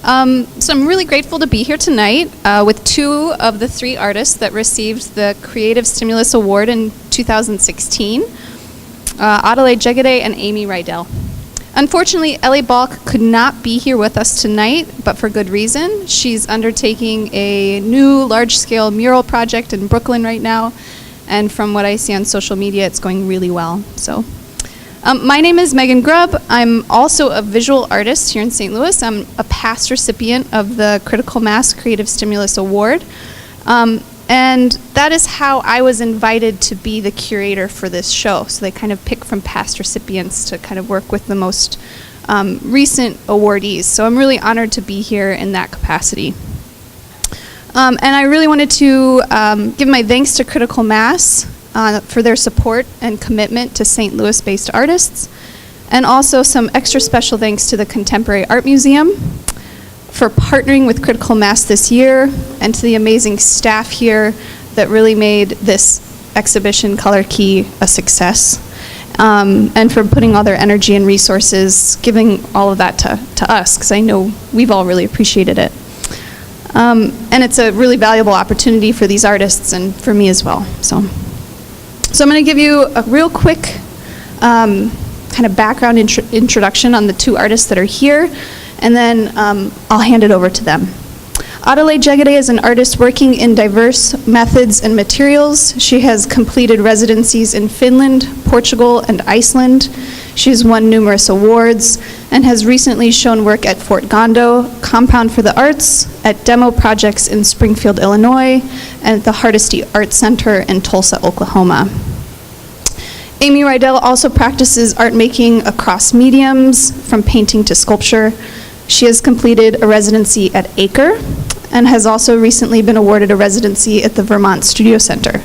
So I'm really grateful to be here tonight with two of the three artists that received the Creative Stimulus Award in 2016, Adelaide Dzegede and Amy Reidel. Unfortunately, Ellie Balk could not be here with us tonight, but for good reason. She's undertaking a new large-scale mural project in Brooklyn right now, and from what I see on social media, it's going really well. So, my name is Meghan Grubb. I'm also a visual artist here in St. Louis. I'm a past recipient of the Critical Mass Creative Stimulus Award. And that is how I was invited to be the curator for this show. So they kind of pick from past recipients to kind of work with the most recent awardees. So I'm really honored to be here in that capacity. And I really wanted to give my thanks to Critical Mass for their support and commitment to St. Louis-based artists. And also some extra special thanks to the Contemporary Art Museum for partnering with Critical Mass this year, and to the amazing staff here that really made this exhibition, Color Key, a success. And for putting all their energy and resources, giving all of that to us, because I know we've all really appreciated it. And it's a really valuable opportunity for these artists and for me as well. So I'm going to give you a real quick kind of background introduction on the two artists that are here, and then I'll hand it over to them. Adelaide Dzegede is an artist working in diverse methods and materials. She has completed residencies in Finland, Portugal, and Iceland. She has won numerous awards and has recently shown work at Fort Gondo, Compound for the Arts, at demo projects in Springfield, Illinois, and at the Hardesty Art Center in Tulsa, Oklahoma. Amy Reidel also practices art making across mediums, from painting to sculpture. She has completed a residency at Acre and has also recently been awarded a residency at the Vermont Studio Center.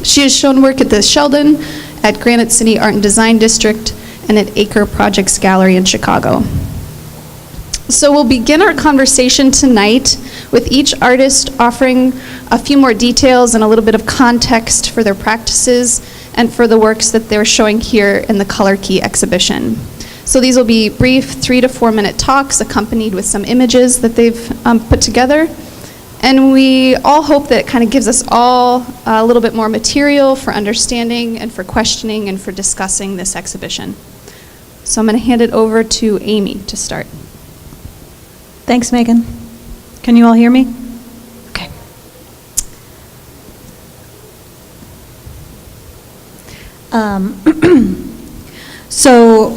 She has shown work at the Sheldon, at Granite City Art and Design District, and at Acre Projects Gallery in Chicago. So we'll begin our conversation tonight with each artist offering a few more details and a little bit of context for their practices and for the works that they're showing here in the Color Key exhibition. So these will be brief 3 to 4 minute talks accompanied with some images that they've put together. And we all hope that it kind of gives us all a little bit more material for understanding and for questioning and for discussing this exhibition. So I'm going to hand it over to Amy to start. Thanks, Megan. Can you all hear me? Okay. So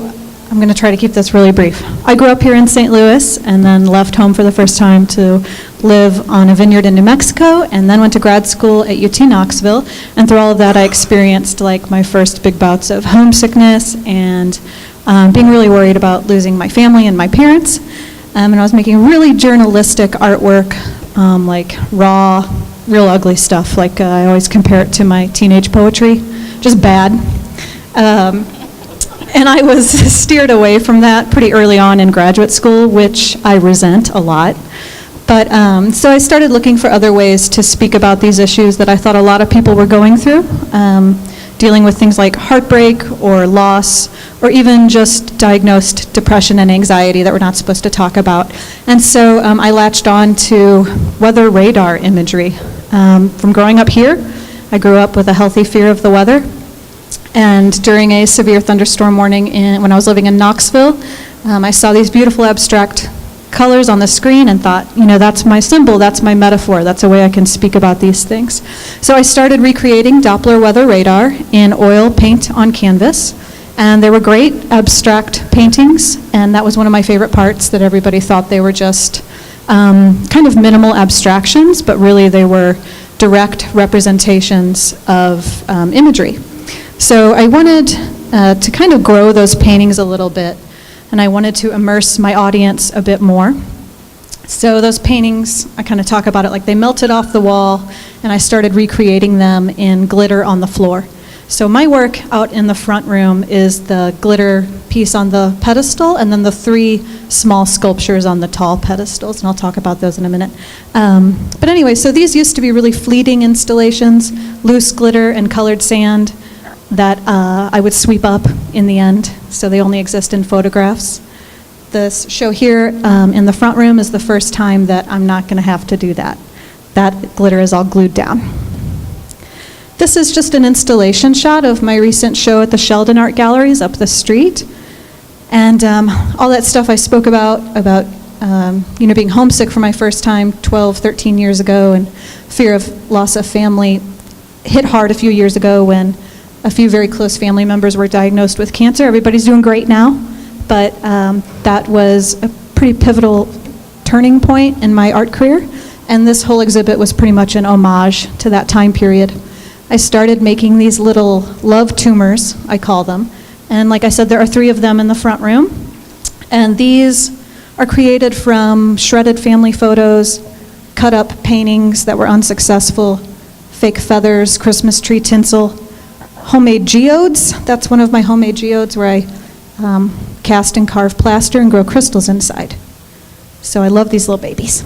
I'm going to try to keep this really brief. I grew up here in St. Louis and then left home for the first time to live on a vineyard in New Mexico, and then went to grad school at UT Knoxville. And through all of that, I experienced like my first big bouts of homesickness and being really worried about losing my family and my parents. And I was making really journalistic artwork, like raw, real ugly stuff. Like I always compare it to my teenage poetry, just bad. And I was steered away from that pretty early on in graduate school, which I resent a lot. But so I started looking for other ways to speak about these issues that I thought a lot of people were going through, dealing with things like heartbreak or loss, or even just diagnosed depression and anxiety that we're not supposed to talk about. And so I latched on to weather radar imagery. From growing up here, I grew up with a healthy fear of the weather. And during a severe thunderstorm morning when I was living in Knoxville, I saw these beautiful abstract colors on the screen and thought, you know, that's my symbol, that's my metaphor, that's a way I can speak about these things. So I started recreating Doppler weather radar in oil paint on canvas. And they were great abstract paintings, and that was one of my favorite parts, that everybody thought they were just kind of minimal abstractions, but really they were direct representations of imagery. So I wanted to kind of grow those paintings a little bit, and I wanted to immerse my audience a bit more. So those paintings, I kind of talk about it like they melted off the wall, and I started recreating them in glitter on the floor. So my work out in the front room is the glitter piece on the pedestal, and then the 3 small sculptures on the tall pedestals, and I'll talk about those in a minute. But anyway, so these used to be really fleeting installations, loose glitter and colored sand that I would sweep up in the end, so they only exist in photographs. This show here in the front room is the first time that I'm not going to have to do that. That glitter is all glued down. This is just an installation shot of my recent show at the Sheldon Art Galleries up the street. And all that stuff I spoke about being homesick for my first time 12, 13 years ago, and fear of loss of family hit hard a few years ago when a few very close family members were diagnosed with cancer. Everybody's doing great now, but that was a pretty pivotal turning point in my art career, and this whole exhibit was pretty much an homage to that time period. I started making these little love tumors, I call them, and like I said, there are 3 of them in the front room, and these are created from shredded family photos, cut up paintings that were unsuccessful, fake feathers, Christmas tree tinsel, homemade geodes. That's one of my homemade geodes where I cast and carve plaster and grow crystals inside. So I love these little babies.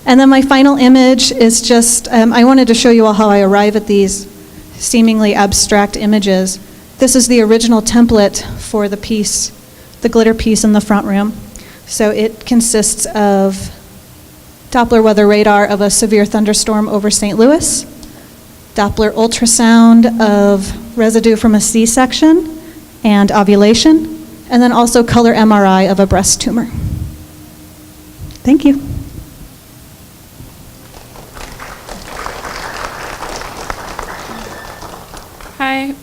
And then my final image is just, I wanted to show you all how I arrive at these seemingly abstract images. This is the original template for the piece, the glitter piece in the front room. So it consists of Doppler weather radar of a severe thunderstorm over St. Louis, Doppler ultrasound of residue from a C-section and ovulation, and then also color MRI of a breast tumor. Thank you. Hi,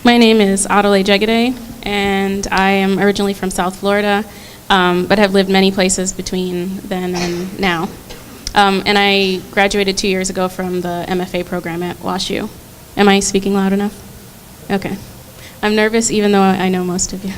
my name is Addoley Dzegede, and I am originally from South Florida, but have lived many places between then and now. And I graduated 2 years ago from the MFA program at WashU. Am I speaking loud enough? Okay. I'm nervous even though I know most of you.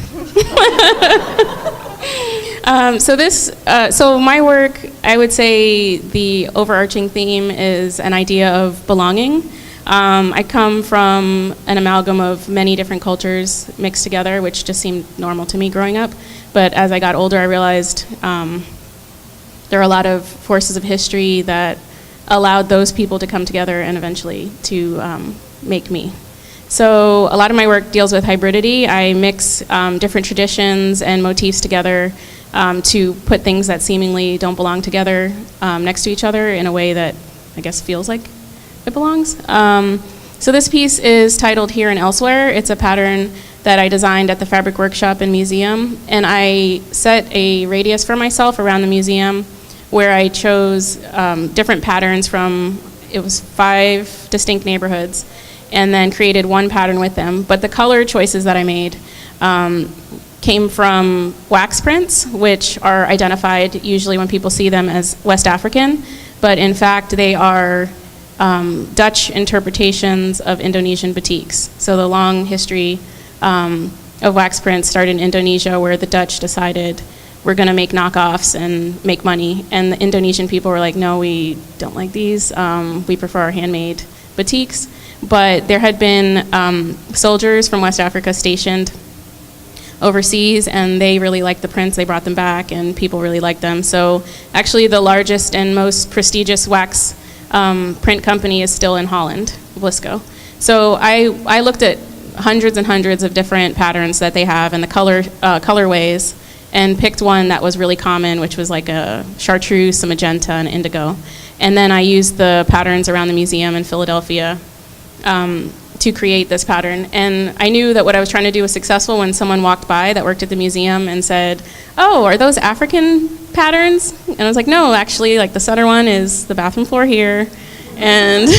So my work, I would say the overarching theme is an idea of belonging. I come from an amalgam of many different cultures mixed together, which just seemed normal to me growing up. But as I got older, I realized there are a lot of forces of history that allowed those people to come together and eventually to make me. So a lot of my work deals with hybridity. I mix different traditions and motifs together to put things that seemingly don't belong together next to each other in a way that I guess feels like it belongs. So this piece is titled Here and Elsewhere. It's a pattern that I designed at the Fabric Workshop and Museum, and I set a radius for myself around the museum where I chose different patterns from, it was 5 distinct neighborhoods, and then created one pattern with them. But the color choices that I made came from wax prints, which are identified usually when people see them as West African, but in fact they are Dutch interpretations of Indonesian batiks. So the long history of wax prints started in Indonesia, where the Dutch decided we're going to make knockoffs and make money, and the Indonesian people were like, no, we don't like these, we prefer our handmade batiks. But there had been soldiers from West Africa stationed overseas, and they really liked the prints. They brought them back, and people really liked them. So actually the largest and most prestigious wax print company is still in Holland, Blisco. So I looked at hundreds and hundreds of different patterns that they have and the colorways, and picked one that was really common, which was like a chartreuse, a magenta, and indigo. And then I used the patterns around the museum in Philadelphia to create this pattern. And I knew that what I was trying to do was successful when someone walked by that worked at the museum and said, oh, are those African patterns? And I was like, no, actually, like the center one is the bathroom floor here. And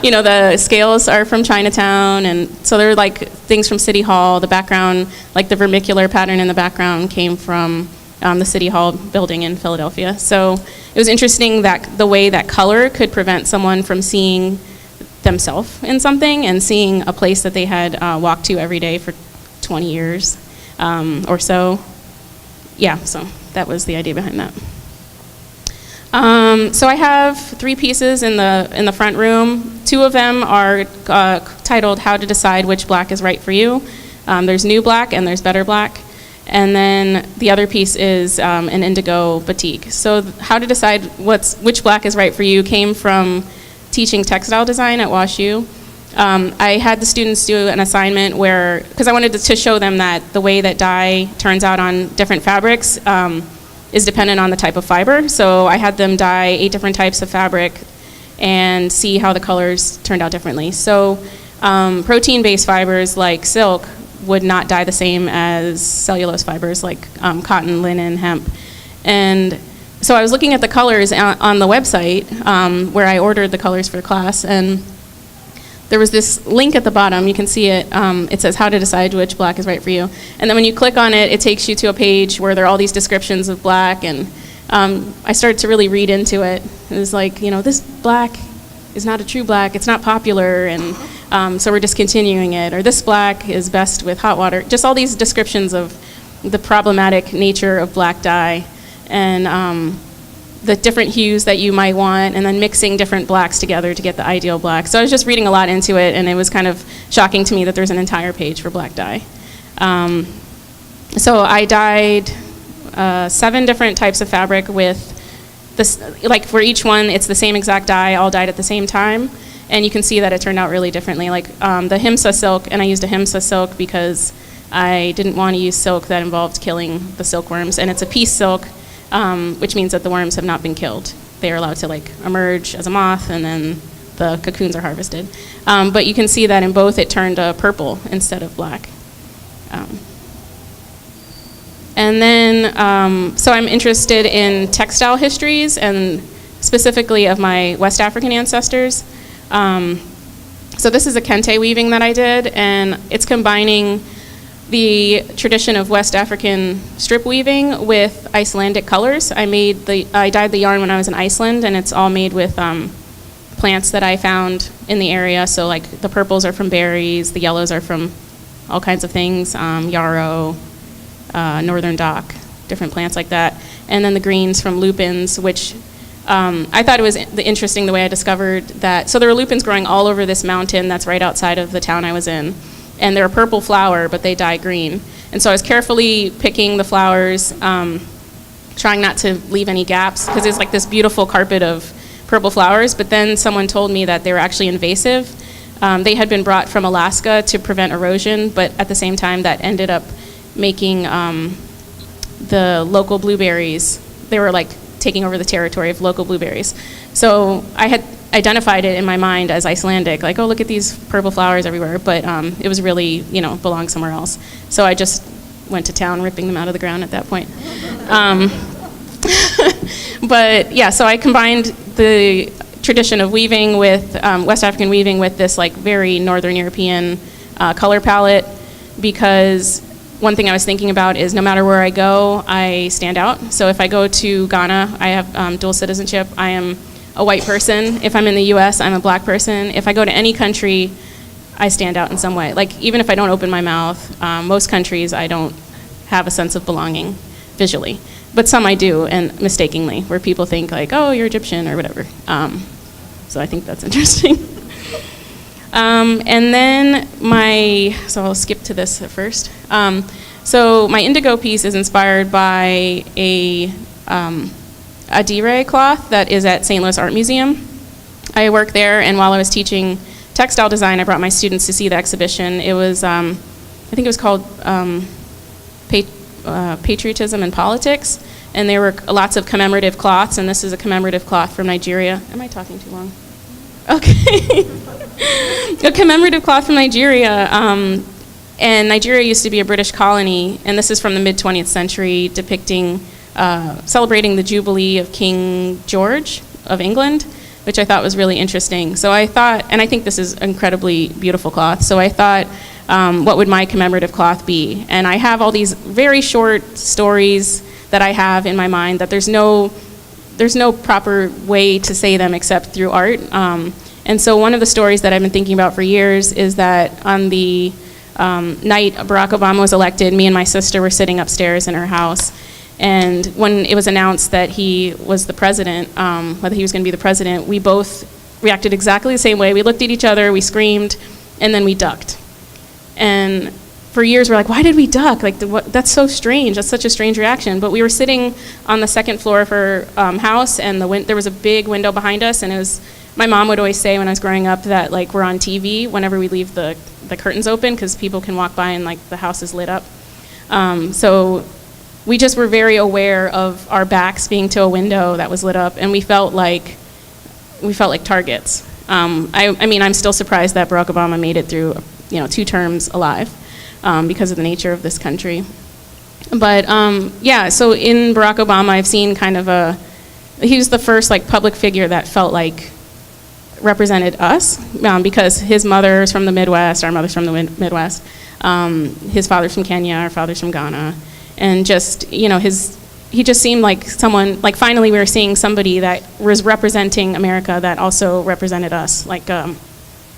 you know, the scales are from Chinatown, and so they're like things from City Hall. The background, like the vermicular pattern in the background, came from the City Hall building in Philadelphia. So it was interesting that the way that color could prevent someone from seeing themselves in something and seeing a place that they had walked to every day for 20 years or so. Yeah, so that was the idea behind that. So I have 3 pieces in the front room. 2 of them are titled How to Decide Which Black is Right for You. There's New Black and there's Better Black. And then the other piece is an indigo batik. So how to decide which black is right for you came from teaching textile design at WashU. I had the students do an assignment where, because I wanted to show them that the way that dye turns out on different fabrics is dependent on the type of fiber. So I had them dye 8 different types of fabric and see how the colors turned out differently. So protein-based fibers like silk would not dye the same as cellulose fibers like cotton, linen, hemp. And so I was looking at the colors on the website where I ordered the colors for the class, and there was this link at the bottom. You can see it. It says how to decide which black is right for you. And then when you click on it, it takes you to a page where there are all these descriptions of black, and I started to really read into it. It was like, this black is not a true black. It's not popular, and so we're discontinuing it. Or this black is best with hot water. Just all these descriptions of the problematic nature of black dye, and the different hues that you might want, and then mixing different blacks together to get the ideal black. So I was just reading a lot into it, and it was kind of shocking to me that there's an entire page for black dye. So I dyed 7 different types of fabric with this, like for each one, it's the same exact dye, all dyed at the same time, and you can see that it turned out really differently. Like the Himsa silk, and I used a Himsa silk because I didn't want to use silk that involved killing the silkworms, and it's a piece silk, which means that the worms have not been killed. They are allowed to emerge as a moth, and then the cocoons are harvested. But you can see that in both it turned purple instead of black. And then, so I'm interested in textile histories, and specifically of my West African ancestors. So this is a kente weaving that I did, and it's combining the tradition of West African strip weaving with Icelandic colors. I dyed the yarn when I was in Iceland, and it's all made with plants that I found in the area. So like the purples are from berries, the yellows are from all kinds of things, yarrow, northern dock, different plants like that. And then the greens from lupins, which I thought it was interesting the way I discovered that. So there are lupins growing all over this mountain that's right outside of the town I was in. And they're a purple flower, but they dye green. And so I was carefully picking the flowers, trying not to leave any gaps, because it's like this beautiful carpet of purple flowers. But then someone told me that they were actually invasive. They had been brought from Alaska to prevent erosion, but at the same time that ended up making the local blueberries, they were like taking over the territory of local blueberries. So I had identified it in my mind as Icelandic, like, oh, look at these purple flowers everywhere, but it was really, belonged somewhere else. So I just went to town ripping them out of the ground at that point. But yeah, so I combined the tradition of weaving with West African weaving with this very Northern European color palette, because one thing I was thinking about is no matter where I go, I stand out. So if I go to Ghana, I have dual citizenship. I am a white person. If I'm in the US, I'm a black person. If I go to any country, I stand out in some way. Even if I don't open my mouth, most countries I don't have a sense of belonging visually. But some I do, and mistakenly, where people think oh, you're Egyptian or whatever. So I think that's interesting. And then so I'll skip to this first. So my indigo piece is inspired by a Addoley cloth that is at St. Louis Art Museum. I work there, and while I was teaching textile design, I brought my students to see the exhibition. It was, I think it was called Patriotism and Politics, and there were lots of commemorative cloths, and this is a commemorative cloth from Nigeria. Am I talking too long? Okay. A commemorative cloth from Nigeria, and Nigeria used to be a British colony, and this is from the mid-20th century, depicting celebrating the Jubilee of King George of England, which I thought was really interesting. So I thought, and I think this is incredibly beautiful cloth, so I thought, what would my commemorative cloth be? And I have all these very short stories that I have in my mind that there's no proper way to say them except through art. And so one of the stories that I've been thinking about for years is that on the night Barack Obama was elected, me and my sister were sitting upstairs in her house. And when it was announced that he was the president, whether he was going to be the president, we both reacted exactly the same way. We looked at each other, we screamed, and then we ducked. And for years we're like, why did we duck? Like, that's so strange. That's such a strange reaction. But we were sitting on the second floor of her house, and there was a big window behind us, and it was, my mom would always say when I was growing up that, like, we're on TV whenever we leave the curtains open, because people can walk by and, like, the house is lit up. So we just were very aware of our backs being to a window that was lit up, and we felt like targets. I mean, I'm still surprised that Barack Obama made it through, 2 terms alive, because of the nature of this country. But yeah, so in Barack Obama, I've seen kind of he was the first, like, public figure that felt like represented us, because his mother is from the Midwest, our mother's from the Midwest, his father's from Kenya, our father's from Ghana, and just, he just seemed like someone, like, finally we were seeing somebody that was representing America that also represented us, like,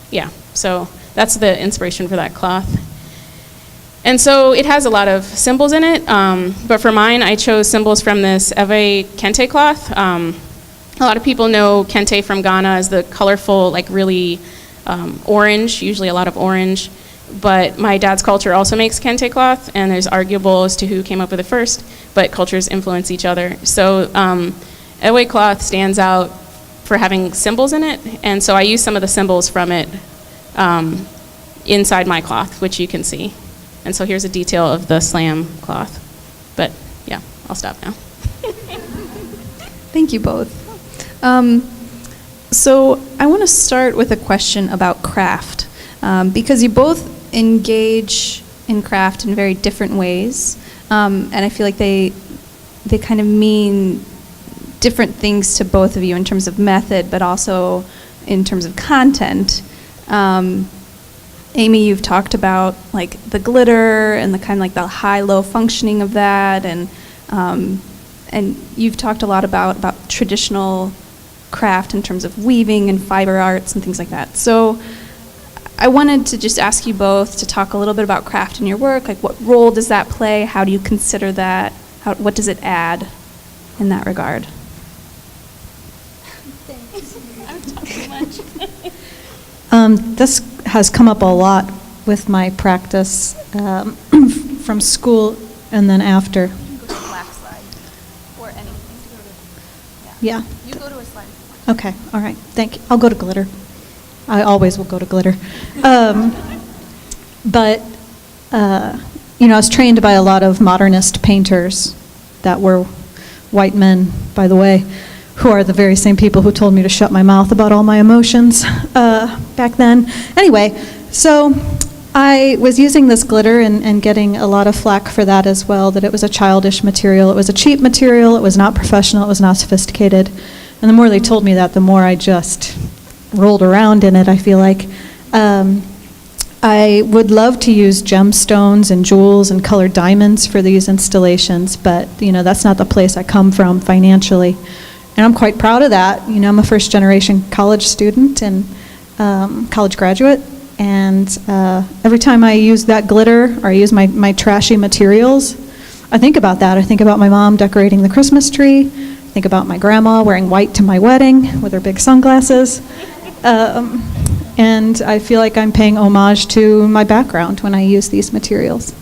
yeah, so that's the inspiration for that cloth. And so it has a lot of symbols in it, but for mine, I chose symbols from this Ewe Kente cloth. A lot of people know Kente from Ghana as the colorful, like, really orange, usually a lot of orange. But my dad's culture also makes Kente cloth, and there's arguable as to who came up with it first, but cultures influence each other. So Ewe cloth stands out for having symbols in it, and so I use some of the symbols from it inside my cloth, which you can see. And so here's a detail of the slam cloth. But yeah, I'll stop now. Thank you both. So I want to start with a question about craft, because you both engage in craft in very different ways, and I feel like they kind of mean different things to both of you in terms of method, but also in terms of content. Amy, you've talked about, like, the glitter and the kind of, like, the high-low functioning of that, and you've talked a lot about traditional craft in terms of weaving and fiber arts and things like that. So I wanted to just ask you both to talk a little bit about craft in your work. Like, what role does that play? How do you consider that? What does it add in that regard? Thanks. I've talked too much. This has come up a lot with my practice from school and then after. You can go to the black slide or anything. Yeah. You go to a slide if you want. Okay, all right, thank you. I'll go to glitter. I always will go to glitter. But, I was trained by a lot of modernist painters that were white men, by the way, who are the very same people who told me to shut my mouth about all my emotions back then. Anyway, so I was using this glitter and getting a lot of flack for that as well, that it was a childish material. It was a cheap material. It was not professional. It was not sophisticated. And the more they told me that, the more I just rolled around in it, I feel like. I would love to use gemstones and jewels and colored diamonds for these installations, but, that's not the place I come from financially. And I'm quite proud of that. I'm a first-generation college student and college graduate, and every time I use that glitter or I use my trashy materials, I think about that. I think about my mom decorating the Christmas tree. I think about my grandma wearing white to my wedding with her big sunglasses. And I feel like I'm paying homage to my background when I use these materials.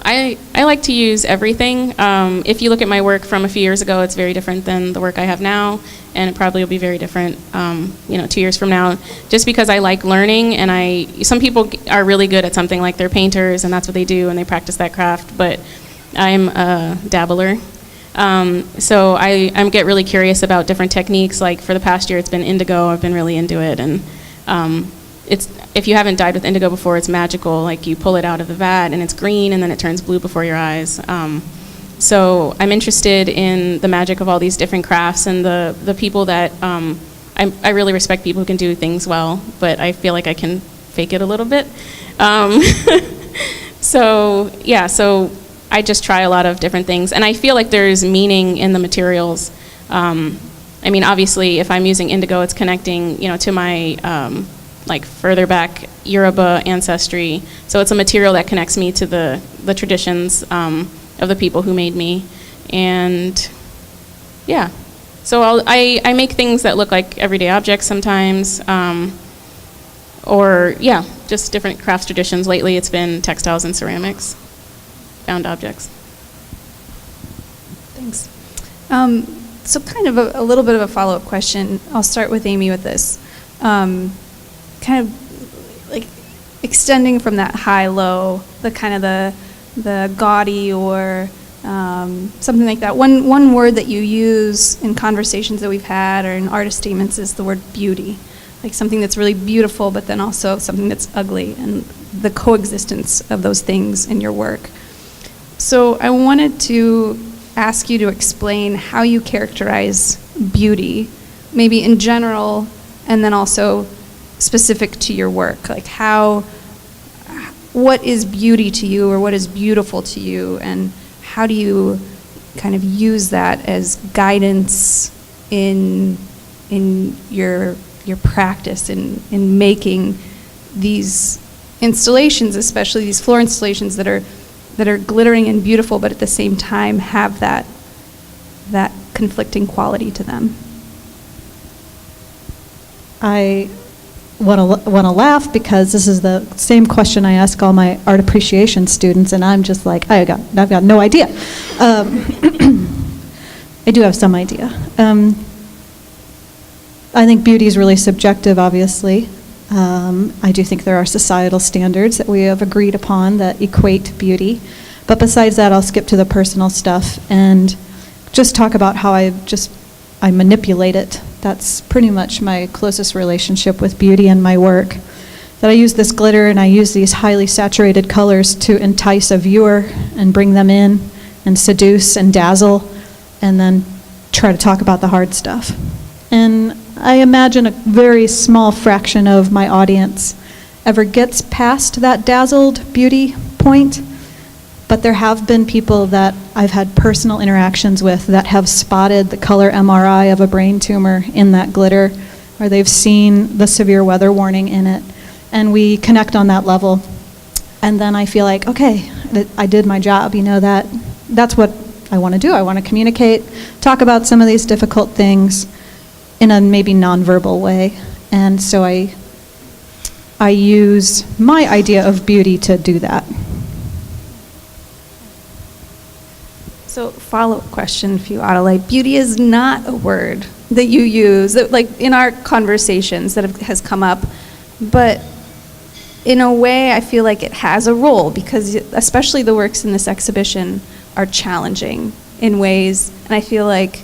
I like to use everything. If you look at my work from a few years ago, it's very different than the work I have now, and it probably will be very different, 2 years from now, just because I like learning, and some people are really good at something, like they're painters, and that's what they do, and they practice that craft, but I'm a dabbler. So I get really curious about different techniques. Like, for the past year, it's been indigo. I've been really into it, and if you haven't dyed with indigo before, it's magical. Like, you pull it out of the vat and it's green, and then it turns blue before your eyes. So I'm interested in the magic of all these different crafts, and the people that I really respect people who can do things well, but I feel like I can fake it a little bit. So I just try a lot of different things, and I feel like there's meaning in the materials. Obviously, if I'm using indigo, it's connecting, to my further back Yoruba ancestry. So it's a material that connects me to the traditions of the people who made me, and yeah. So I make things that look like everyday objects sometimes, or yeah, just different crafts traditions. Lately it's been textiles and ceramics, found objects. Thanks. So kind of a little bit of a follow-up question. I'll start with Amy with this. Kind of like extending from that high-low, the kind of the gaudy or something like that. One word that you use in conversations that we've had or in artist statements is the word beauty. Like something that's really beautiful, but then also something that's ugly, and the coexistence of those things in your work. So I wanted to ask you to explain how you characterize beauty, maybe in general, and then also specific to your work. Like what is beauty to you, or what is beautiful to you, and how do you kind of use that as guidance in your practice in making these installations, especially these floor installations that are glittering and beautiful, but at the same time have that conflicting quality to them? I want to laugh because this is the same question I ask all my art appreciation students, and I'm just like, I've got no idea. I do have some idea. I think beauty is really subjective, obviously. I do think there are societal standards that we have agreed upon that equate beauty. But besides that, I'll skip to the personal stuff and just talk about how I manipulate it. That's pretty much my closest relationship with beauty and my work. That I use this glitter and I use these highly saturated colors to entice a viewer and bring them in and seduce and dazzle, and then try to talk about the hard stuff. And I imagine a very small fraction of my audience ever gets past that dazzled beauty point, but there have been people that I've had personal interactions with that have spotted the color MRI of a brain tumor in that glitter, or they've seen the severe weather warning in it, and we connect on that level. And then I feel like, okay, I did my job, that's what I want to do. I want to communicate, talk about some of these difficult things in a maybe nonverbal way. And so I use my idea of beauty to do that. So follow-up question for you, Adelaide. Beauty is not a word that you use, that, like in our conversations that has come up, but in a way I feel like it has a role, because especially the works in this exhibition are challenging in ways, and I feel like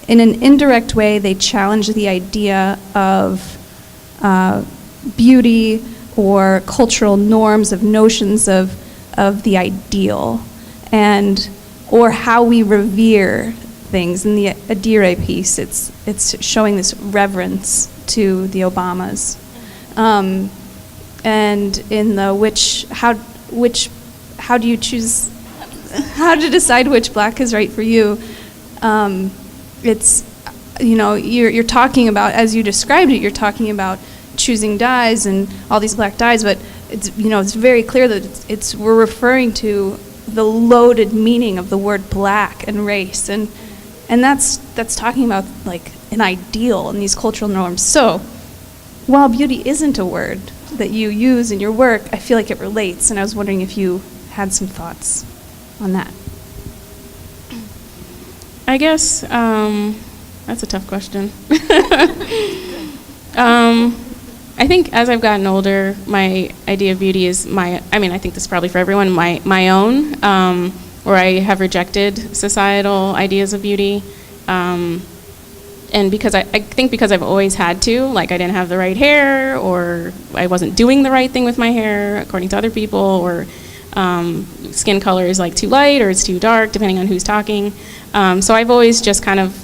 in an indirect way they challenge the idea of beauty or cultural norms, of notions of the ideal, and or how we revere things. In the Adire piece, it's showing this reverence to the Obamas, and in the how do you choose, how to decide which black is right for you? It's, you're talking about, as you described it, you're talking about choosing dyes and all these black dyes, but it's very clear that we're referring to the loaded meaning of the word black and race, and that's talking about like an ideal and these cultural norms. So while beauty isn't a word that you use in your work, I feel like it relates, and I was wondering if you had some thoughts on that. I guess that's a tough question. I think as I've gotten older, my idea of beauty is I think this is probably for everyone, my own, where I have rejected societal ideas of beauty. And because I think because I've always had to, like I didn't have the right hair, or I wasn't doing the right thing with my hair according to other people, or skin color is like too light or it's too dark, depending on who's talking. So I've always just kind of,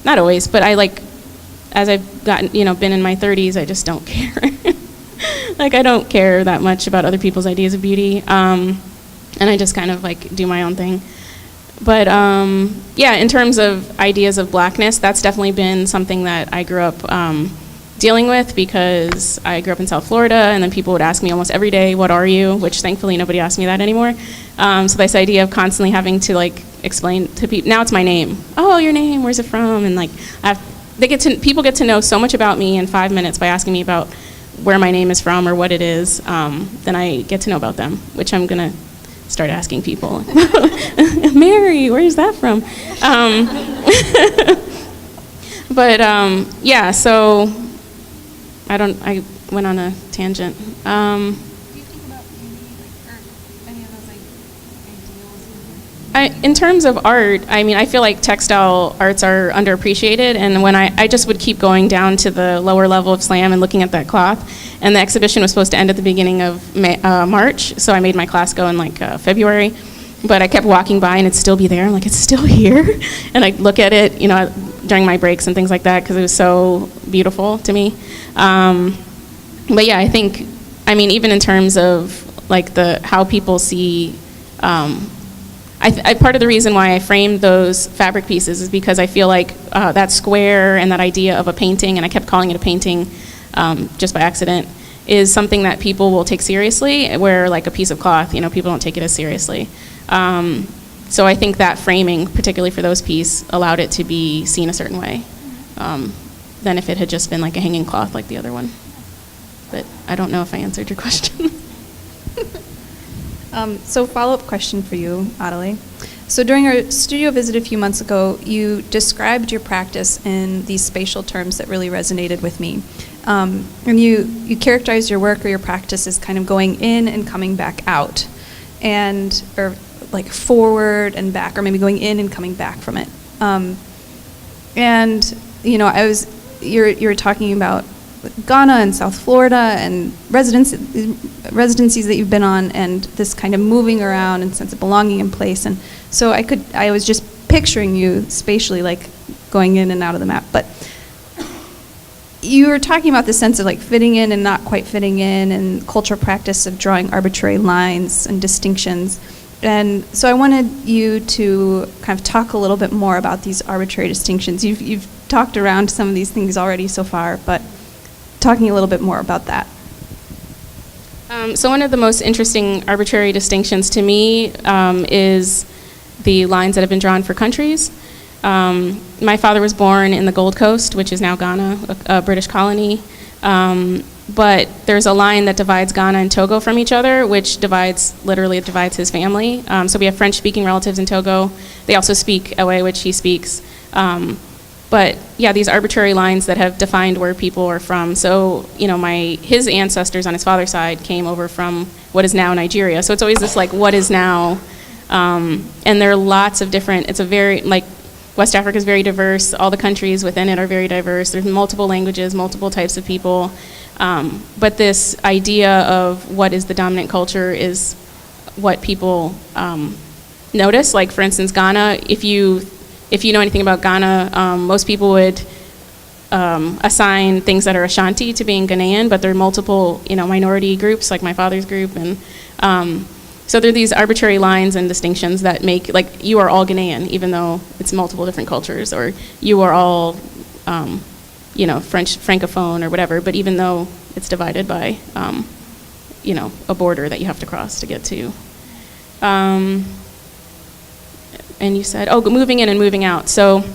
not always, but as I've gotten, been in my 30s, I just don't care. Like I don't care that much about other people's ideas of beauty, and I just kind of like do my own thing. But yeah, in terms of ideas of blackness, that's definitely been something that I grew up dealing with, because I grew up in South Florida, and then people would ask me almost every day, "What are you?" Which thankfully nobody asks me that anymore. So this idea of constantly having to like explain to people, now it's my name. Oh, your name, where's it from? And like people get to know so much about me in 5 minutes by asking me about where my name is from or what it is, then I get to know about them, which I'm going to start asking people. Mary, where's that from? Yeah, so I went on a tangent. Do you think about beauty, or any of those ideals? In terms of art, I feel like textile arts are underappreciated, and when I just would keep going down to the lower level of slam and looking at that cloth, and the exhibition was supposed to end at the beginning of March, so I made my class go in February, but I kept walking by and it'd still be there. I'm like, it's still here, and I'd look at it, during my breaks and things like that, because it was so beautiful to me. But yeah, I think, even in terms of how people see. Part of the reason why I framed those fabric pieces is because I feel like that square and that idea of a painting, and I kept calling it a painting just by accident, is something that people will take seriously, where like a piece of cloth, people don't take it as seriously. So I think that framing, particularly for those pieces, allowed it to be seen a certain way than if it had just been like a hanging cloth like the other one. But I don't know if I answered your question. So follow-up question for you, Addoley. So during our studio visit a few months ago, you described your practice in these spatial terms that really resonated with me. And you characterized your work or your practice as kind of going in and coming back out, or like forward and back, or maybe going in and coming back from it. You were talking about Ghana and South Florida and residencies that you've been on, and this kind of moving around and sense of belonging in place. And so I was just picturing you spatially, like going in and out of the map. But you were talking about the sense of like fitting in and not quite fitting in, and cultural practice of drawing arbitrary lines and distinctions. And so I wanted you to kind of talk a little bit more about these arbitrary distinctions. You've talked around some of these things already so far, but talking a little bit more about that. So one of the most interesting arbitrary distinctions to me is the lines that have been drawn for countries. My father was born in the Gold Coast, which is now Ghana, a British colony. But there's a line that divides Ghana and Togo from each other, which literally divides his family. So we have French-speaking relatives in Togo. They also speak Ewe, which he speaks. But yeah, these arbitrary lines that have defined where people are from. So, his ancestors on his father's side came over from what is now Nigeria. So it's always this like, what is now? And there are lots of different, West Africa is very diverse. All the countries within it are very diverse. There's multiple languages, multiple types of people. But this idea of what is the dominant culture is what people notice. Like, for instance, Ghana, if you know anything about Ghana, most people would assign things that are Ashanti to being Ghanaian, but there are multiple, minority groups, like my father's group, and so there are these arbitrary lines and distinctions that make, like, you are all Ghanaian, even though it's multiple different cultures, or you are all, French francophone or whatever, but even though it's divided by, a border that you have to cross to get to. And you said, moving in and moving out. So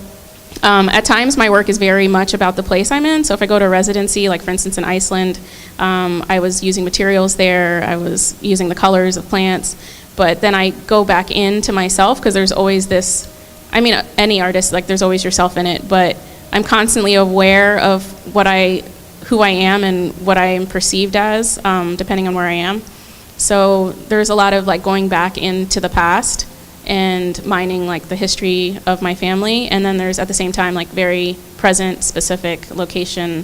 at times my work is very much about the place I'm in. So if I go to a residency, like for instance in Iceland, I was using materials there, I was using the colors of plants, but then I go back into myself, because there's always this, any artist, like there's always yourself in it, but I'm constantly aware of who I am and what I am perceived as, depending on where I am. So there's a lot of like going back into the past and mining like the history of my family, and then there's at the same time like very present, specific location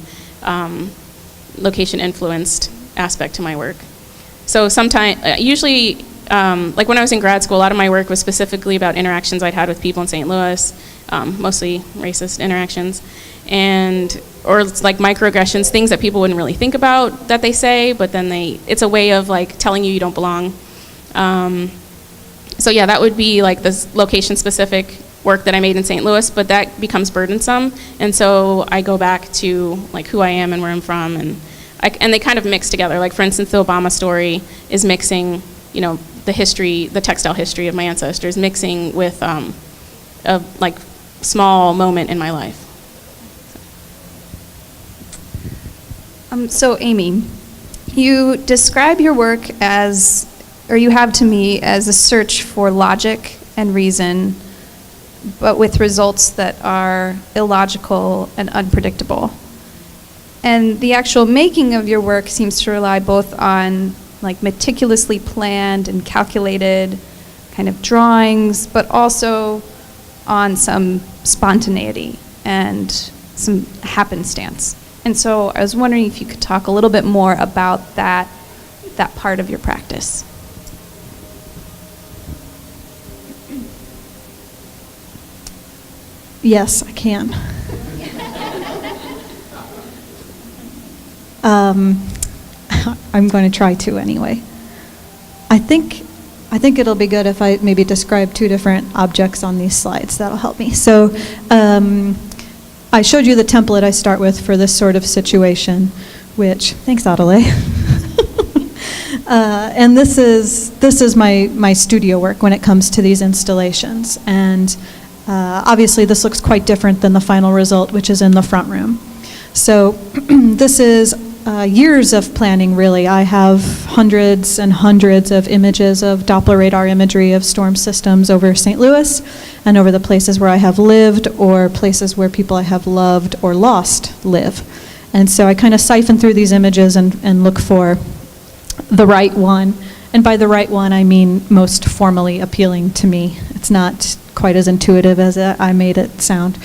influenced aspect to my work. So usually, like when I was in grad school, a lot of my work was specifically about interactions I'd had with people in St. Louis, mostly racist interactions, or it's like microaggressions, things that people wouldn't really think about that they say, but then it's a way of like telling you don't belong. So yeah, that would be like this location-specific work that I made in St. Louis, but that becomes burdensome, and so I go back to like who I am and where I'm from, and they kind of mix together. Like for instance, the Obama story is mixing, the textile history of my ancestors, mixing with a like small moment in my life. So Amy, you describe your work as, or you have to me, as a search for logic and reason, but with results that are illogical and unpredictable. And the actual making of your work seems to rely both on like meticulously planned and calculated kind of drawings, but also on some spontaneity and some happenstance. And so I was wondering if you could talk a little bit more about that part of your practice. Yes, I can. I'm going to try to anyway. I think it'll be good if I maybe describe two different objects on these slides. That'll help me. So I showed you the template I start with for this sort of situation, which, thanks Addoley. And this is my studio work when it comes to these installations. And obviously this looks quite different than the final result, which is in the front room. So this is years of planning, really. I have hundreds and hundreds of images of Doppler radar imagery of storm systems over St. Louis and over the places where I have lived or places where people I have loved or lost live. And so I kind of siphon through these images and look for the right one. And by the right one, I mean most formally appealing to me. It's not quite as intuitive as I made it sound.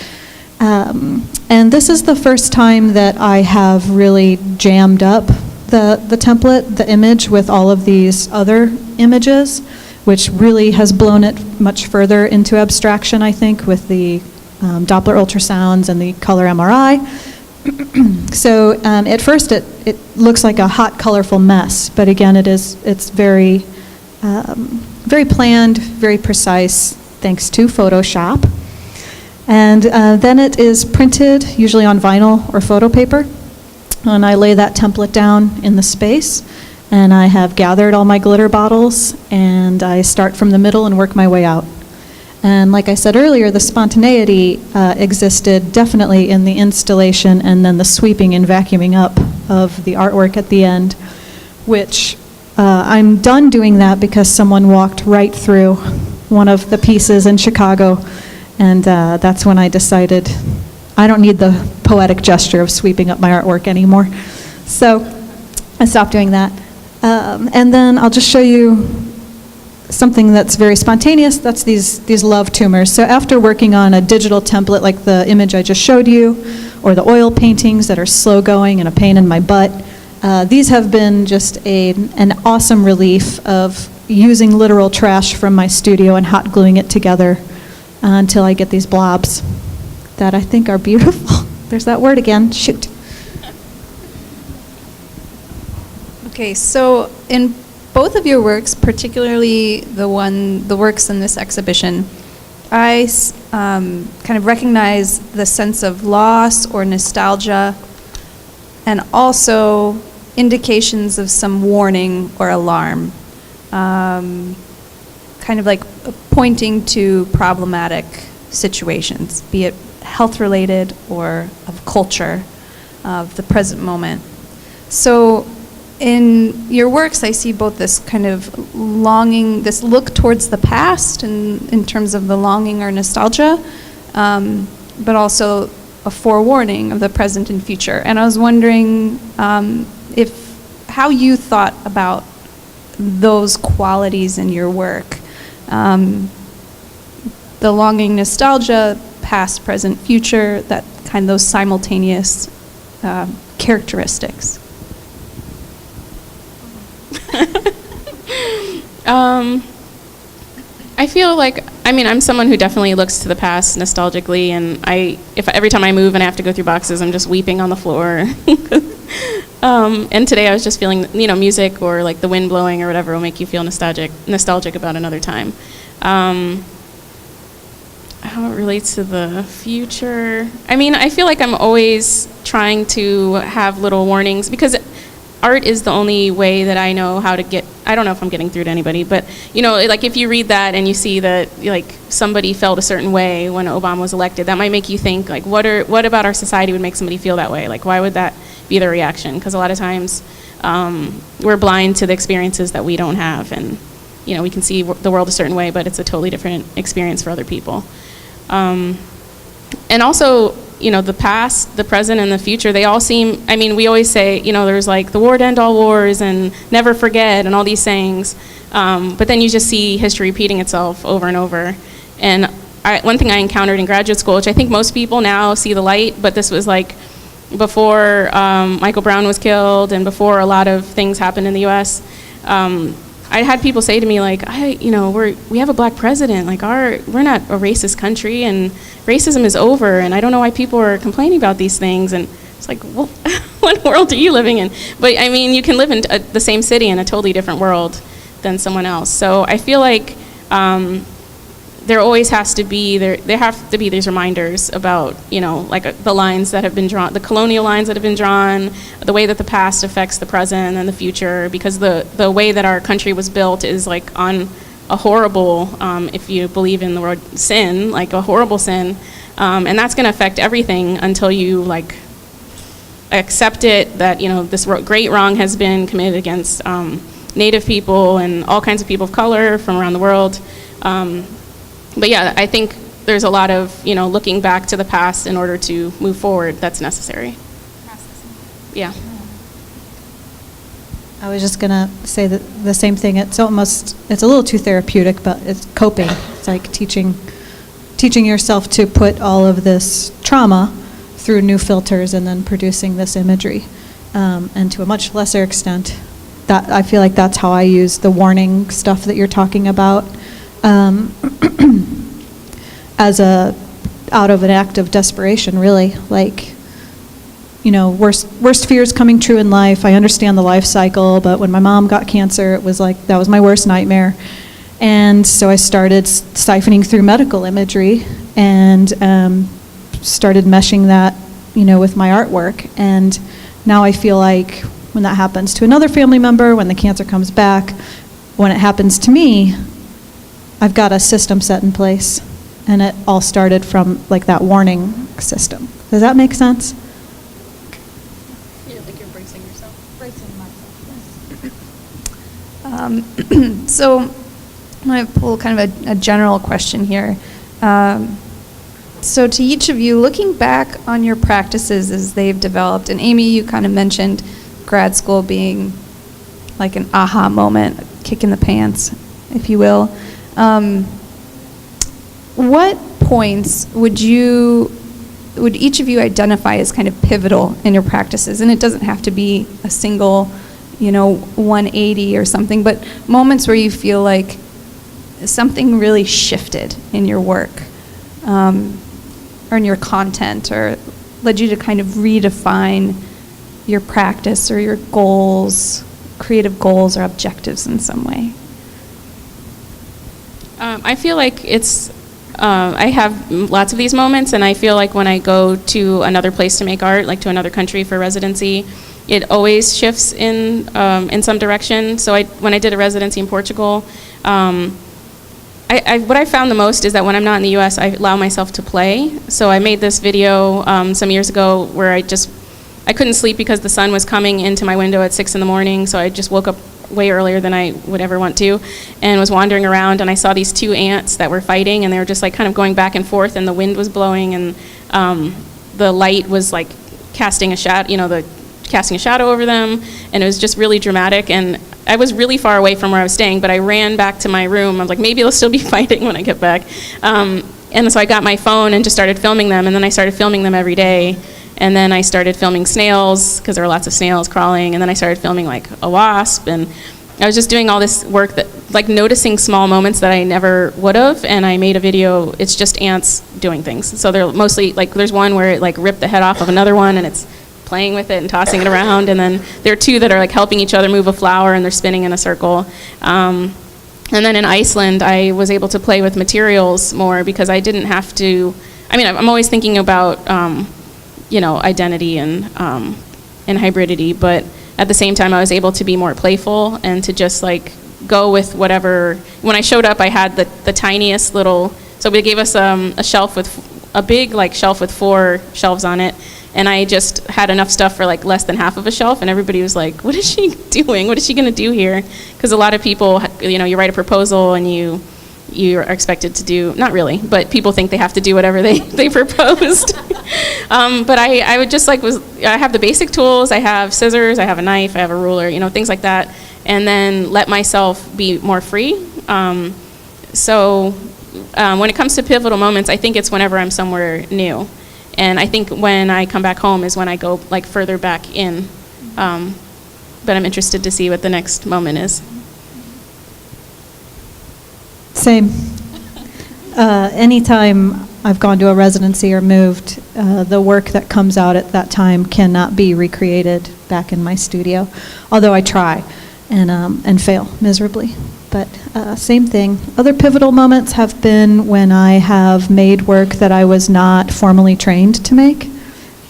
And this is the first time that I have really jammed up the template, the image, with all of these other images, which really has blown it much further into abstraction, I think, with the Doppler ultrasounds and the color MRI. So at first it looks like a hot, colorful mess, but again, it's very, very planned, very precise, thanks to Photoshop. And then it is printed, usually on vinyl or photo paper, and I lay that template down in the space, and I have gathered all my glitter bottles, and I start from the middle and work my way out. And like I said earlier, the spontaneity existed definitely in the installation and then the sweeping and vacuuming up of the artwork at the end, which I'm done doing that because someone walked right through one of the pieces in Chicago, and that's when I decided I don't need the poetic gesture of sweeping up my artwork anymore. So I stopped doing that. And then I'll just show you something that's very spontaneous. That's these love tumors. So after working on a digital template like the image I just showed you, or the oil paintings that are slow going and a pain in my butt, these have been just an awesome relief of using literal trash from my studio and hot gluing it together until I get these blobs that I think are beautiful. There's that word again, shoot. Okay, so in both of your works, particularly the works in this exhibition, I kind of recognize the sense of loss or nostalgia, and also indications of some warning or alarm, kind of like pointing to problematic situations, be it health-related or of culture, of the present moment. So in your works, I see both this kind of longing, this look towards the past in terms of the longing or nostalgia, but also a forewarning of the present and future. And I was wondering how you thought about those qualities in your work. The longing, nostalgia, past, present, future, that kind of those simultaneous characteristics. I feel like, I'm someone who definitely looks to the past nostalgically, and every time I move and I have to go through boxes, I'm just weeping on the floor. And today I was just feeling, music or like the wind blowing or whatever will make you feel nostalgic about another time. How it relates to the future. I feel like I'm always trying to have little warnings, because art is the only way that I know how to get, I don't know if I'm getting through to anybody, but like if you read that and you see that like somebody felt a certain way when Obama was elected, that might make you think like what about our society would make somebody feel that way? Like why would that be the reaction, because a lot of times we're blind to the experiences that we don't have, and we can see the world a certain way, but it's a totally different experience for other people. And also, the past, the present, and the future, they all seem, we always say, there's like the war to end all wars and never forget and all these sayings, but then you just see history repeating itself over and over. And one thing I encountered in graduate school, which I think most people now see the light, but this was like before Michael Brown was killed and before a lot of things happened in the U.S., I had people say to me, like, we have a black president, like we're not a racist country, and racism is over, and I don't know why people are complaining about these things. And it's like, well, what world are you living in? But you can live in the same city in a totally different world than someone else. So I feel like there always has to be, there have to be these reminders about, like the lines that have been drawn, the colonial lines that have been drawn, the way that the past affects the present and the future, because the way that our country was built is like on a horrible, if you believe in the word sin, like a horrible sin, and that's gonna affect everything until you like accept it, that, this great wrong has been committed against Native people and all kinds of people of color from around the world. But yeah, I think there's a lot of, looking back to the past in order to move forward that's necessary. Yeah. I was just going to say the same thing. It's a little too therapeutic, but it's coping. It's like teaching yourself to put all of this trauma through new filters and then producing this imagery. And to a much lesser extent, that I feel like that's how I use the warning stuff that you're talking about. As out of an act of desperation, really, like, worst fears coming true in life. I understand the life cycle, but when my mom got cancer, it was like, that was my worst nightmare. And so I started siphoning through medical imagery and started meshing that, with my artwork. And now I feel like when that happens to another family member, when the cancer comes back, when it happens to me, I've got a system set in place, and it all started from like that warning system. Does that make sense? You don't think you're bracing yourself? Bracing myself, yes. So I'm going to pull kind of a general question here. So to each of you, looking back on your practices as they've developed, and Amy, you kind of mentioned grad school being like an aha moment, a kick in the pants, if you will. What points would each of you identify as kind of pivotal in your practices? And it doesn't have to be a single, 180 or something, but moments where you feel like something really shifted in your work, or in your content, or led you to kind of redefine your practice or your goals, creative goals or objectives in some way? I feel like I have lots of these moments, and I feel like when I go to another place to make art, like to another country for residency, it always shifts in some direction. So when I did a residency in Portugal, what I found the most is that when I'm not in the U.S., I allow myself to play. So I made this video some years ago where I couldn't sleep because the sun was coming into my window at 6 a.m, so I just woke up way earlier than I would ever want to, and was wandering around, and I saw these two ants that were fighting, and they were just like kind of going back and forth, and the wind was blowing, and the light was like casting a shadow, casting a shadow over them, and it was just really dramatic. And I was really far away from where I was staying, but I ran back to my room. I was like, maybe they'll still be fighting when I get back. And so I got my phone and just started filming them, and then I started filming them every day. And then I started filming snails, because there were lots of snails crawling, and then I started filming like a wasp, and I was just doing all this work that, like, noticing small moments that I never would have, and I made a video. It's just ants doing things. So they're mostly, like, there's one where it like ripped the head off of another one, and it's playing with it and tossing it around, and then there are two that are like helping each other move a flower, and they're spinning in a circle. And then in Iceland, I was able to play with materials more, because I didn't have to, I'm always thinking about identity and hybridity, but at the same time I was able to be more playful and to just like go with whatever. When I showed up, I had the tiniest little, so they gave us a shelf with a big like shelf with 4 shelves on it, And I just had enough stuff for like less than half of a shelf, and everybody was like, what is she doing? What is she going to do here? Because a lot of people, you write a proposal and you are expected to do, not really, but people think they have to do whatever they proposed. But I would just I have the basic tools, I have scissors, I have a knife, I have a ruler, things like that, and then let myself be more free. When it comes to pivotal moments, I think it's whenever I'm somewhere new. And I think when I come back home is when I go further back in. But I'm interested to see what the next moment is. Same. Anytime I've gone to a residency or moved, the work that comes out at that time cannot be recreated back in my studio, although I try and fail miserably. But same thing. Other pivotal moments have been when I have made work that I was not formally trained to make,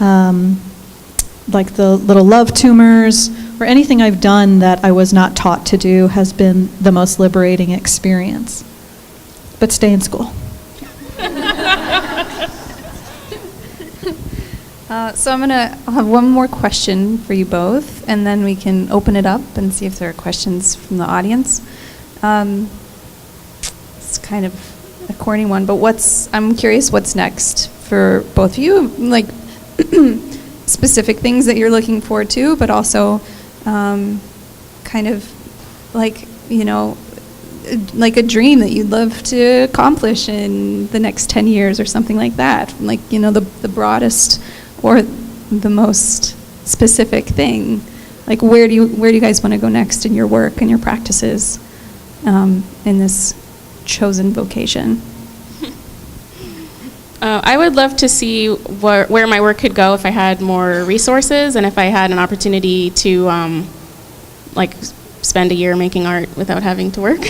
like the little love tumors, or anything I've done that I was not taught to do has been the most liberating experience. But stay in school. So I'll have one more question for you both, and then we can open it up and see if there are questions from the audience. It's kind of a corny one, but I'm curious what's next for both of you, like specific things that you're looking forward to, but also kind of like a dream that you'd love to accomplish in the next 10 years or something like that, like the broadest or the most specific thing. Like where do you guys want to go next in your work and your practices in this chosen vocation? I would love to see where my work could go if I had more resources and if I had an opportunity to spend a year making art without having to work.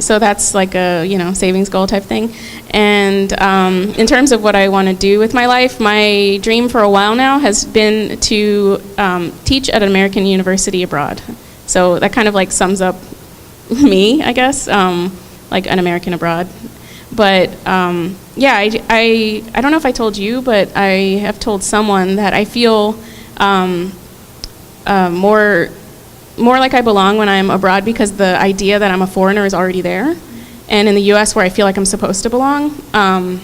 So that's like a savings goal type thing. And in terms of what I want to do with my life, my dream for a while now has been to teach at an American university abroad. So that kind of sums up me, I guess, like an American abroad. But I don't know if I told you, but I have told someone that I feel more like I belong when I'm abroad, because the idea that I'm a foreigner is already there. And in the U.S., where I feel like I'm supposed to belong, I'm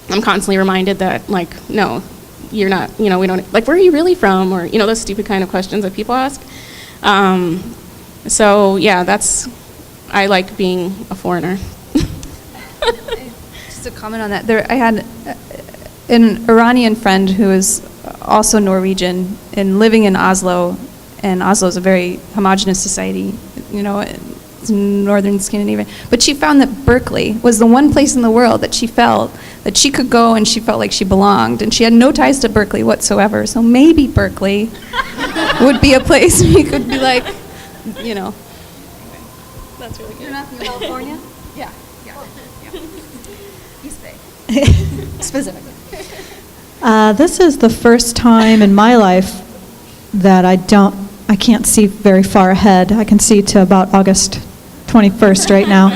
constantly reminded that, no, you're not, we don't, where are you really from? Or, those stupid kind of questions that people ask. I like being a foreigner. Just to comment on that, I had an Iranian friend who is also Norwegian and living in Oslo, and Oslo is a very homogenous society, it's northern Scandinavia. But she found that Berkeley was the one place in the world that she felt that she could go and she felt like she belonged, and she had no ties to Berkeley whatsoever. So maybe Berkeley would be a place we could be like, That's really good. You're not from California? Yeah. East Bay. Specifically. This is the first time in my life that I can't see very far ahead. I can see to about August 21st right now.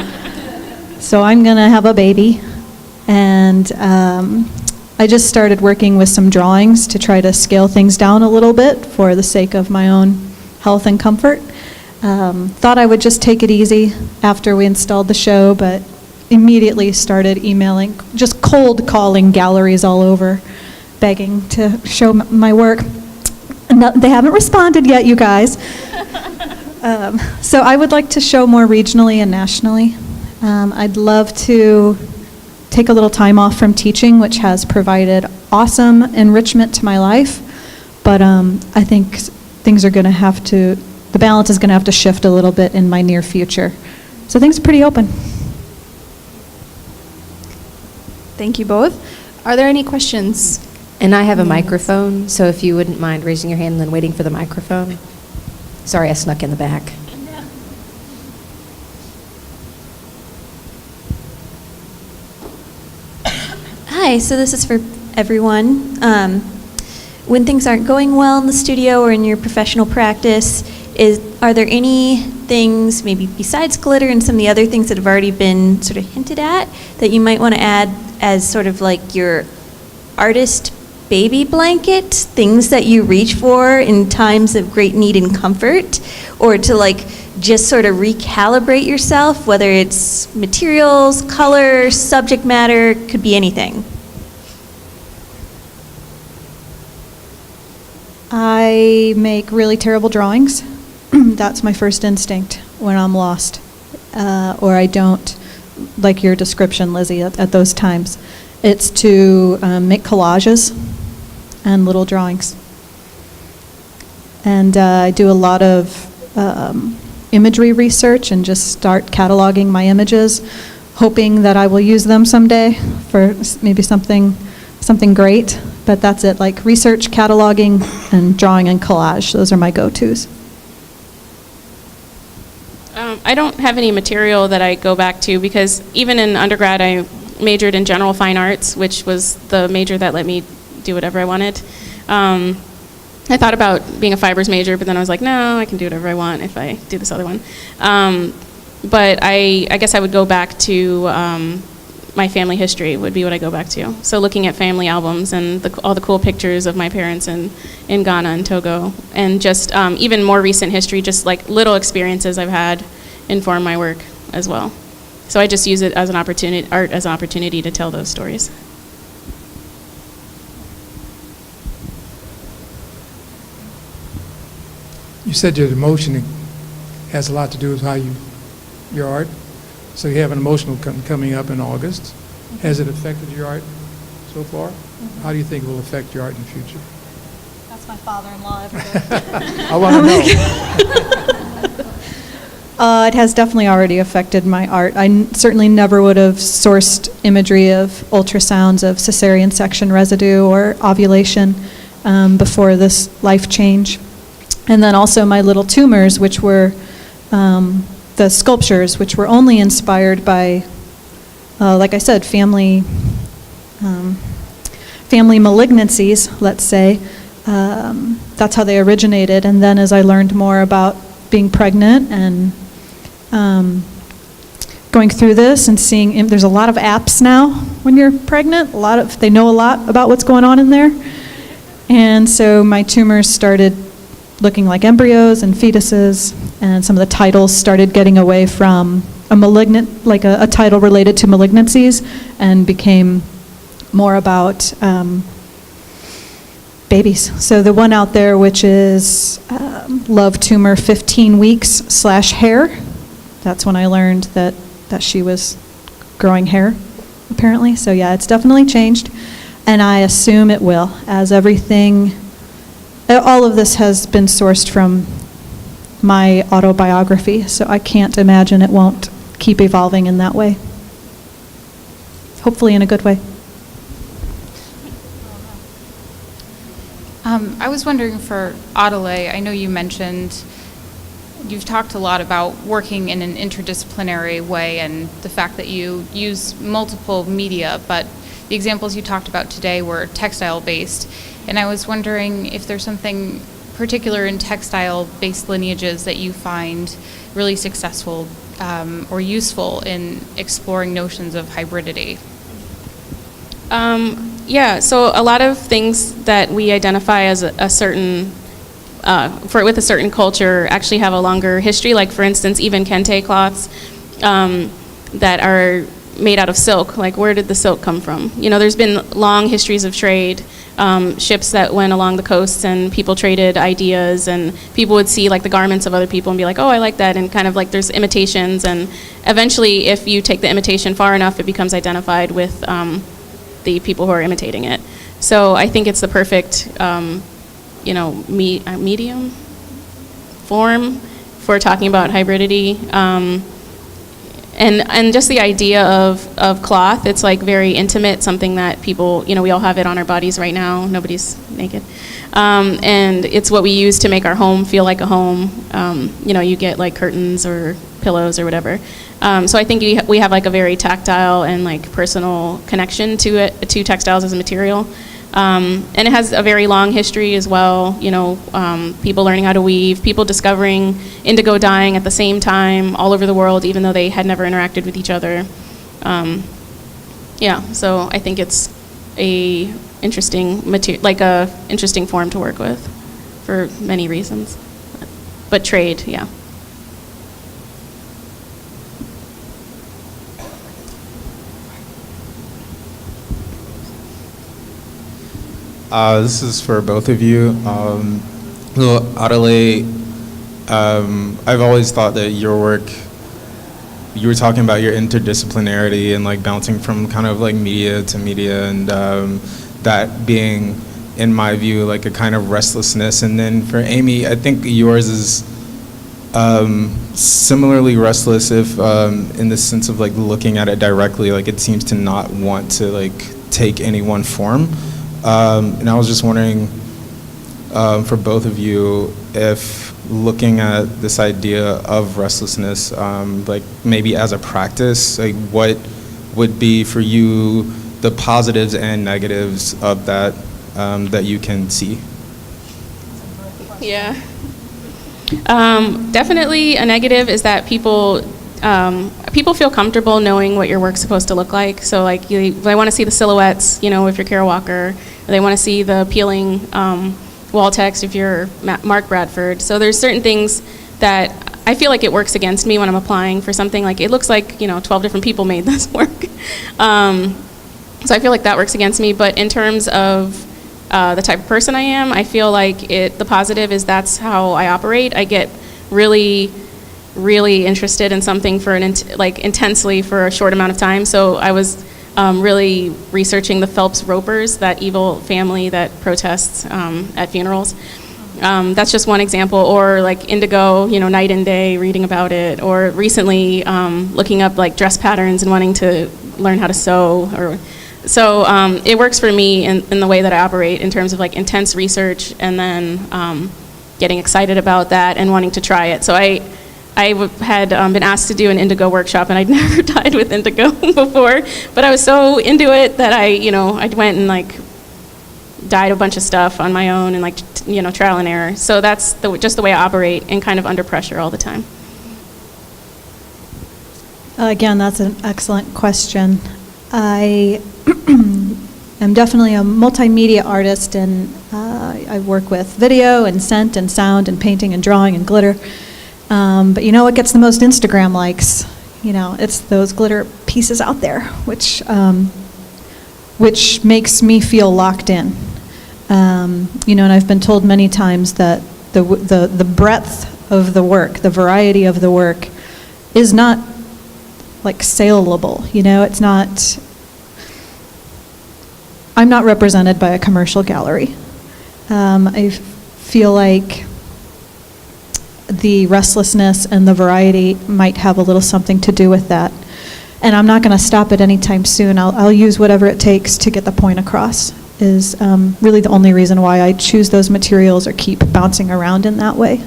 So I'm going to have a baby. And I just started working with some drawings to try to scale things down a little bit for the sake of my own health and comfort. Thought I would just take it easy after we installed the show, but immediately started emailing, just cold calling galleries all over, begging to show my work. No, they haven't responded yet, you guys. So I would like to show more regionally and nationally. I'd love to take a little time off from teaching, which has provided awesome enrichment to my life, but I think things are going to have to, the balance is going to have to shift a little bit in my near future. So things are pretty open. Thank you both. Are there any questions? And I have a microphone, so if you wouldn't mind raising your hand and then waiting for the microphone. Sorry, I snuck in the back. Hi, so this is for everyone. When things aren't going well in the studio or in your professional practice, are there any things, maybe besides glitter and some of the other things that have already been sort of hinted at, that you might want to add as sort of like your artist baby blanket, things that you reach for in times of great need and comfort, or to like just sort of recalibrate yourself, whether it's materials, color, subject matter, could be anything? I make really terrible drawings. That's my first instinct when I'm lost, or I don't, like your description, Lizzie, at those times. It's to make collages and little drawings. And I do a lot of imagery research and just start cataloging my images, hoping that I will use them someday for maybe something great. But that's it, like research, cataloging, and drawing and collage. Those are my go-tos. I don't have any material that I go back to because even in undergrad I majored in general fine arts, which was the major that let me do whatever I wanted. I thought about being a fibers major, but then I was like, no, I can do whatever I want if I do this other one. But I guess I would go back to my family history would be what I go back to. So looking at family albums and all the cool pictures of my parents in Ghana and Togo, and just even more recent history, just like little experiences I've had inform my work as well. So I just use it as an opportunity, art as an opportunity to tell those stories. You said your emotion has a lot to do with how your art. So you have an emotional coming up in August. Has it affected your art so far? How do you think it will affect your art in the future? That's my father-in-law every day. I want to know. It has definitely already affected my art. I certainly never would have sourced imagery of ultrasounds of cesarean section residue or ovulation before this life change. And then also my little tumors, which were the sculptures, which were only inspired by, like I said, family malignancies, let's say. That's how they originated. And then as I learned more about being pregnant and going through this and seeing, there's a lot of apps now when you're pregnant. They know a lot about what's going on in there. And so my tumors started looking like embryos and fetuses, and some of the titles started getting away from a malignant, like a title related to malignancies, and became more about babies. So the one out there, which is love tumor 15 weeks / hair, that's when I learned that she was growing hair, apparently. So yeah, it's definitely changed, and I assume it will, as everything. All of this has been sourced from my autobiography, so I can't imagine it won't keep evolving in that way. Hopefully in a good way. I was wondering for Addoley, I know you mentioned, you've talked a lot about working in an interdisciplinary way and the fact that you use multiple media, but the examples you talked about today were textile-based. And I was wondering if there's something particular in textile-based lineages that you find really successful or useful in exploring notions of hybridity. Yeah, so a lot of things that we identify as a certain, with a certain culture actually have a longer history. Like, for instance, even kente cloths that are made out of silk. Like, where did the silk come from? You know, there's been long histories of trade, ships that went along the coasts and people traded ideas, and people would see like the garments of other people and be like, oh, I like that, and kind of like there's imitations, and eventually if you take the imitation far enough, it becomes identified with the people who are imitating it. So I think it's the perfect, medium form for talking about hybridity. And just the idea of cloth, it's like very intimate, something that people, we all have it on our bodies right now. Nobody's naked. And it's what we use to make our home feel like a home. You get like curtains or pillows or whatever. So I think we have like a very tactile and like personal connection to textiles as a material. And it has a very long history as well, people learning how to weave, people discovering indigo dyeing at the same time all over the world, even though they had never interacted with each other. So I think it's a interesting like a interesting form to work with for many reasons. But trade, yeah. This is for both of you. Addoley, I've always thought that your work, you were talking about your interdisciplinarity and like bouncing from kind of like media to media, and that being, in my view, like a kind of restlessness. And then for Amy, I think yours is similarly restless, if in the sense of like looking at it directly, like it seems to not want to like take any one form. And I was just wondering, for both of you, if looking at this idea of restlessness, like maybe as a practice, like what would be for you the positives and negatives of that, that you can see? Yeah. Definitely a negative is that people feel comfortable knowing what your work's supposed to look like. So like they want to see the silhouettes, you know, if you're Kara Walker. Or they want to see the appealing wall text if you're Mark Bradford. So there's certain things that I feel like it works against me when I'm applying for something. Like it looks like, 12 different people made this work. So I feel like that works against me. But in terms of the type of person I am, I feel like the positive is that's how I operate. I get really, really interested in something for intensely for a short amount of time. So I was really researching the Phelps Ropers, that evil family that protests at funerals. That's just one example. Or like indigo, night and day, reading about it. Or recently looking up like dress patterns and wanting to learn how to sew. So it works for me in the way that I operate in terms of like intense research and then getting excited about that and wanting to try it. So I had been asked to do an indigo workshop, and I'd never dyed with indigo before, but I was so into it that I went and like dyed a bunch of stuff on my own and like trial and error. So that's just the way I operate, and kind of under pressure all the time. Again, that's an excellent question. I am definitely a multimedia artist, and I work with video and scent and sound and painting and drawing and glitter. But what gets the most Instagram likes? It's those glitter pieces out there, which makes me feel locked in. And I've been told many times that the breadth of the work, the variety of the work, is not like saleable. It's not. I'm not represented by a commercial gallery. I feel like the restlessness and the variety might have a little something to do with that. And I'm not going to stop it anytime soon. I'll use whatever it takes to get the point across, is really the only reason why I choose those materials or keep bouncing around in that way.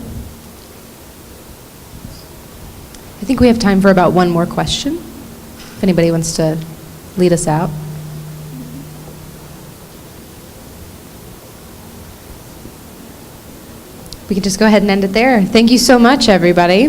I think we have time for about one more question, if anybody wants to lead us out. We can just go ahead and end it there. Thank you so much, everybody.